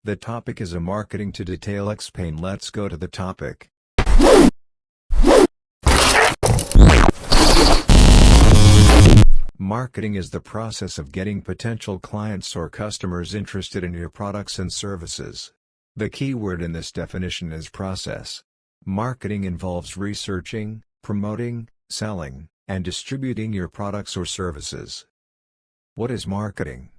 The topic is a marketing to detail explain. Let's go to the topic. Marketing is the process of getting potential clients or customers interested in your products and services. The key word in this definition is process. Marketing involves researching, promoting, selling, and distributing your products or services. What is marketing?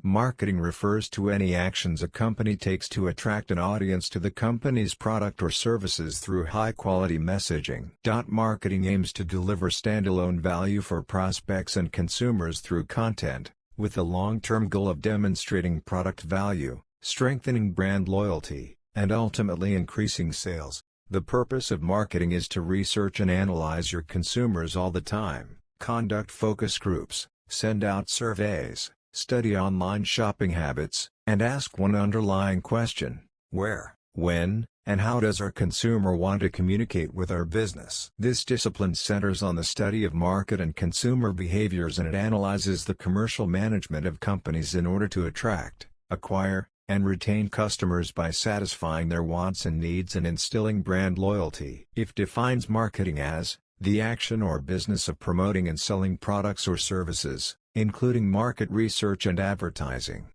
Marketing refers to any actions a company takes to attract an audience to the company's product or services through high-quality messaging. Marketing aims to deliver standalone value for prospects and consumers through content, with the long-term goal of demonstrating product value, strengthening brand loyalty, and ultimately increasing sales. The purpose of marketing is to research and analyze your consumers all the time, conduct focus groups, send out surveys, study online shopping habits, and ask one underlying question: where, when, and how does our consumer want to communicate with our business? This discipline centers on the study of market and consumer behaviors, and it analyzes the commercial management of companies in order to attract, acquire, and retain customers by satisfying their wants and needs and instilling brand loyalty. It defines marketing as the action or business of promoting and selling products or services, including market research and advertising.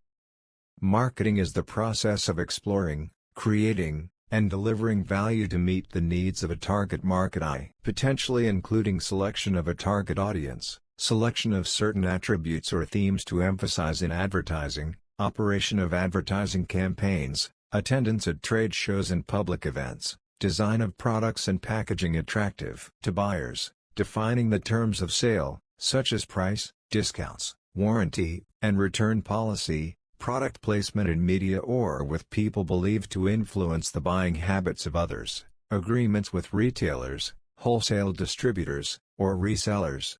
Marketing is the process of exploring, creating, and delivering value to meet the needs of a target market, potentially including selection of a target audience, selection of certain attributes or themes to emphasize in advertising, operation of advertising campaigns, attendance at trade shows and public events, design of products and packaging attractive to buyers, defining the terms of sale, such as price, discounts, warranty, and return policy, product placement in media or with people believed to influence the buying habits of others, agreements with retailers, wholesale distributors, or resellers,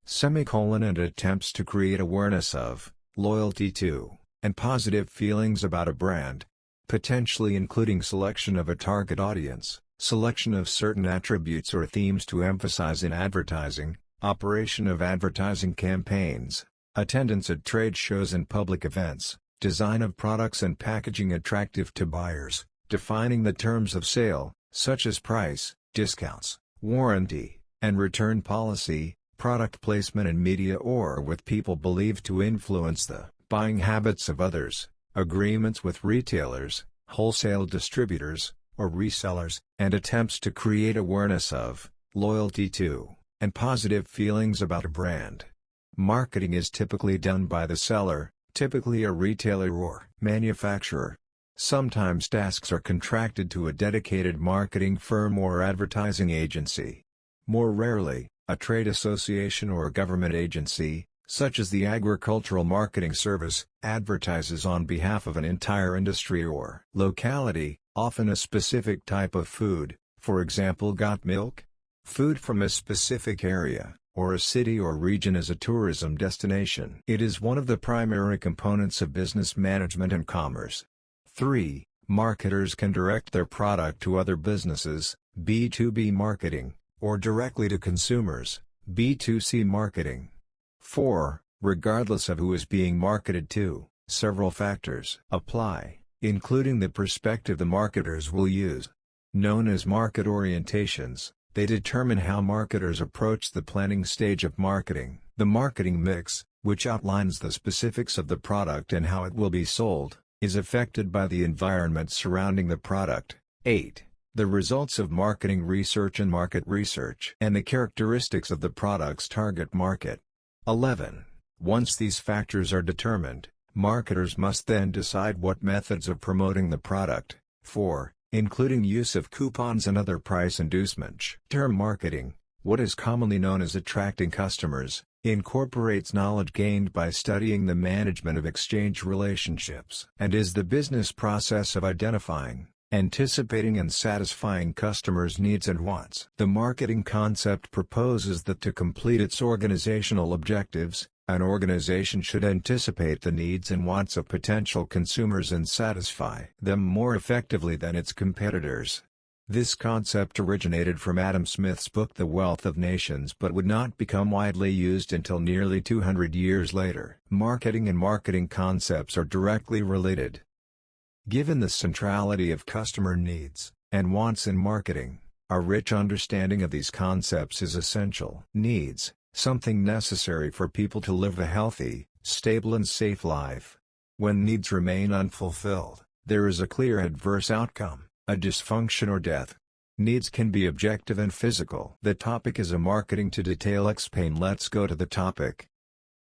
and attempts to create awareness of, loyalty to, and positive feelings about a brand, potentially including selection of a target audience, selection of certain attributes or themes to emphasize in advertising, operation of advertising campaigns, attendance at trade shows and public events, design of products and packaging attractive to buyers, defining the terms of sale, such as price, discounts, warranty, and return policy, product placement in media or with people believed to influence the buying habits of others, agreements with retailers, wholesale distributors, or resellers, and attempts to create awareness of, loyalty to, and positive feelings about a brand. Marketing is typically done by the seller, typically a retailer or manufacturer. Sometimes tasks are contracted to a dedicated marketing firm or advertising agency. More rarely, a trade association or government agency, such as the Agricultural Marketing Service, advertises on behalf of an entire industry or locality, often a specific type of food, for example got milk? Food from a specific area, or a city or region as a tourism destination. It is one of the primary components of business management and commerce. 3. Marketers can direct their product to other businesses, B2B marketing, or directly to consumers, B2C marketing. 4. Regardless of who is being marketed to, several factors apply, including the perspective the marketers will use. Known as market orientations, they determine how marketers approach the planning stage of marketing. The marketing mix, which outlines the specifics of the product and how it will be sold, is affected by the environment surrounding the product. 8. The results of marketing research and market research and the characteristics of the product's target market. 11. Once these factors are determined, marketers must then decide what methods of promoting the product, 4, including use of coupons and other price inducements. Term marketing, what is commonly known as attracting customers, incorporates knowledge gained by studying the management of exchange relationships and is the business process of identifying, anticipating and satisfying customers' needs and wants. The marketing concept proposes that to complete its organizational objectives, an organization should anticipate the needs and wants of potential consumers and satisfy them more effectively than its competitors. This concept originated from Adam Smith's book The Wealth of Nations but would not become widely used until nearly 200 years later. Marketing and marketing concepts are directly related. Given the centrality of customer needs and wants in marketing, a rich understanding of these concepts is essential. Needs, something necessary for people to live a healthy, stable and safe life. When needs remain unfulfilled, there is a clear adverse outcome, a dysfunction or death. Needs can be objective and physical. The topic is a marketing to detail explain. Let's go to the topic.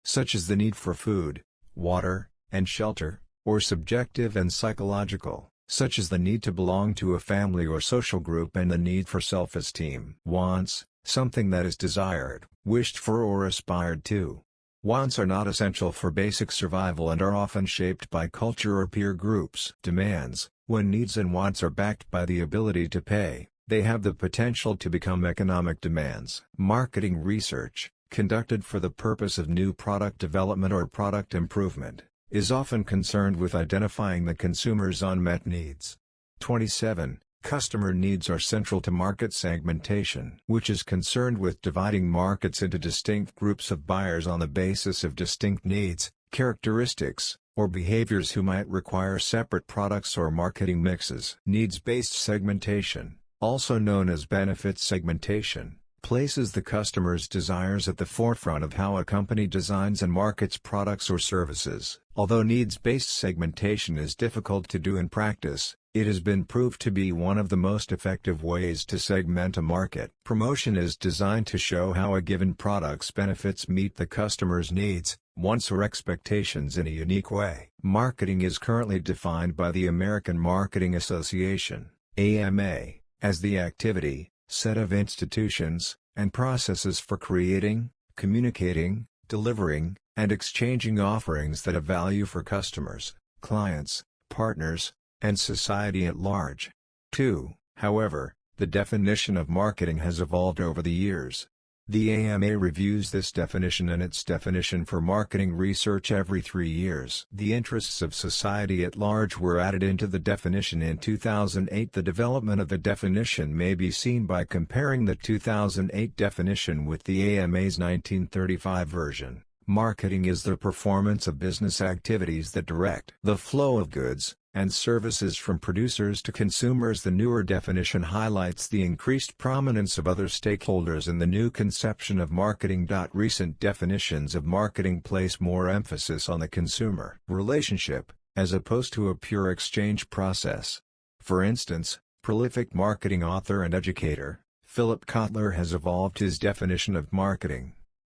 Such as the need for food, water, and shelter, or subjective and psychological, such as the need to belong to a family or social group and the need for self-esteem. Wants, something that is desired, wished for or aspired to. Wants are not essential for basic survival and are often shaped by culture or peer groups. Demands, when needs and wants are backed by the ability to pay, they have the potential to become economic demands. Marketing research, conducted for the purpose of new product development or product improvement, is often concerned with identifying the consumer's unmet needs. 27. Customer needs are central to market segmentation, which is concerned with dividing markets into distinct groups of buyers on the basis of distinct needs, characteristics, or behaviors who might require separate products or marketing mixes. Needs-based segmentation, also known as benefit segmentation, places the customer's desires at the forefront of how a company designs and markets products or services. Although needs-based segmentation is difficult to do in practice, it has been proved to be one of the most effective ways to segment a market. Promotion is designed to show how a given product's benefits meet the customer's needs, wants or expectations in a unique way. Marketing is currently defined by the American Marketing Association, AMA, as the activity, set of institutions, and processes for creating, communicating, delivering, and exchanging offerings that have value for customers, clients, partners, and society at large. 2. However, the definition of marketing has evolved over the years. The AMA reviews this definition and its definition for marketing research every 3 years. The interests of society at large were added into the definition in 2008. The development of the definition may be seen by comparing the 2008 definition with the AMA's 1935 version. Marketing is the performance of business activities that direct the flow of goods and services from producers to consumers. The newer definition highlights the increased prominence of other stakeholders in the new conception of marketing. Recent definitions of marketing place more emphasis on the consumer relationship, as opposed to a pure exchange process. For instance, prolific marketing author and educator, Philip Kotler has evolved his definition of marketing.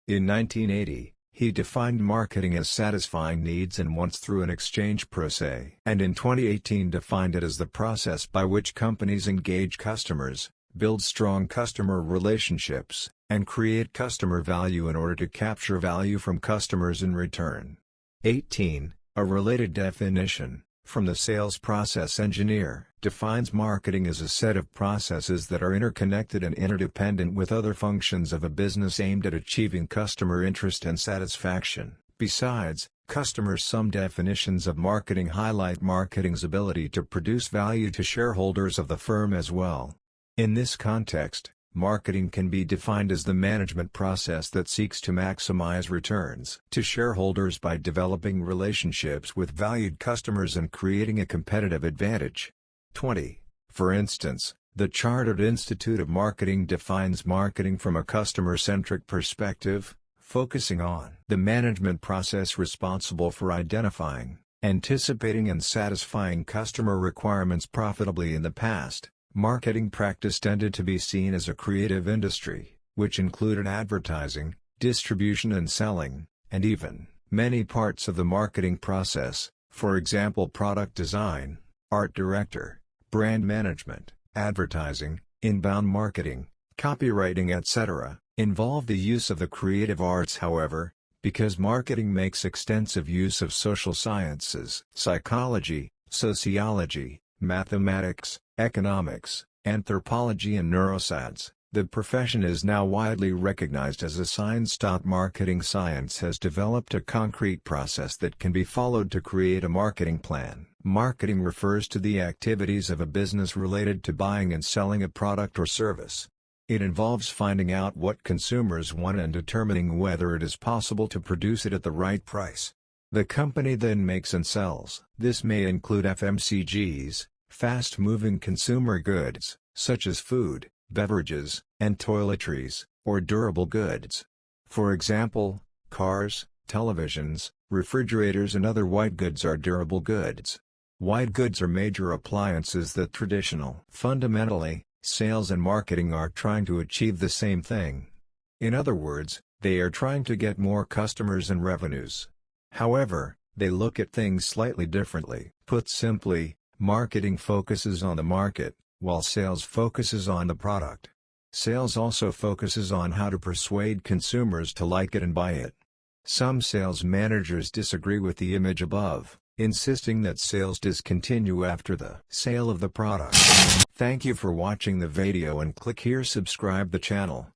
In 1980, he defined marketing as satisfying needs and wants through an exchange process, and in 2018 defined it as the process by which companies engage customers, build strong customer relationships, and create customer value in order to capture value from customers in return. 18. A related definition, from the sales process engineer, defines marketing as a set of processes that are interconnected and interdependent with other functions of a business aimed at achieving customer interest and satisfaction. Besides, customers, some definitions of marketing highlight marketing's ability to produce value to shareholders of the firm as well. In this context, marketing can be defined as the management process that seeks to maximize returns to shareholders by developing relationships with valued customers and creating a competitive advantage. 20. For instance, the Chartered Institute of Marketing defines marketing from a customer-centric perspective, focusing on the management process responsible for identifying, anticipating and satisfying customer requirements profitably. In the past, marketing practice tended to be seen as a creative industry, which included advertising, distribution and selling, and even many parts of the marketing process, for example product design, art director, brand management, advertising, inbound marketing, copywriting etc., involve the use of the creative arts. However, because marketing makes extensive use of social sciences, psychology, sociology, mathematics, economics, anthropology and neuroscience, the profession is now widely recognized as a science. Marketing science has developed a concrete process that can be followed to create a marketing plan. Marketing refers to the activities of a business related to buying and selling a product or service. It involves finding out what consumers want and determining whether it is possible to produce it at the right price. The company then makes and sells. This may include FMCGs, fast-moving consumer goods, such as food, beverages, and toiletries, or durable goods. For example, cars, televisions, refrigerators and other white goods are durable goods. White goods are major appliances that traditional. Fundamentally, sales and marketing are trying to achieve the same thing. In other words, they are trying to get more customers and revenues. However, they look at things slightly differently. Put simply, marketing focuses on the market, while sales focuses on the product. Sales also focuses on how to persuade consumers to like it and buy it. Some sales managers disagree with the image above, insisting that sales discontinue after the sale of the product. Thank you for watching the video and click here subscribe the channel.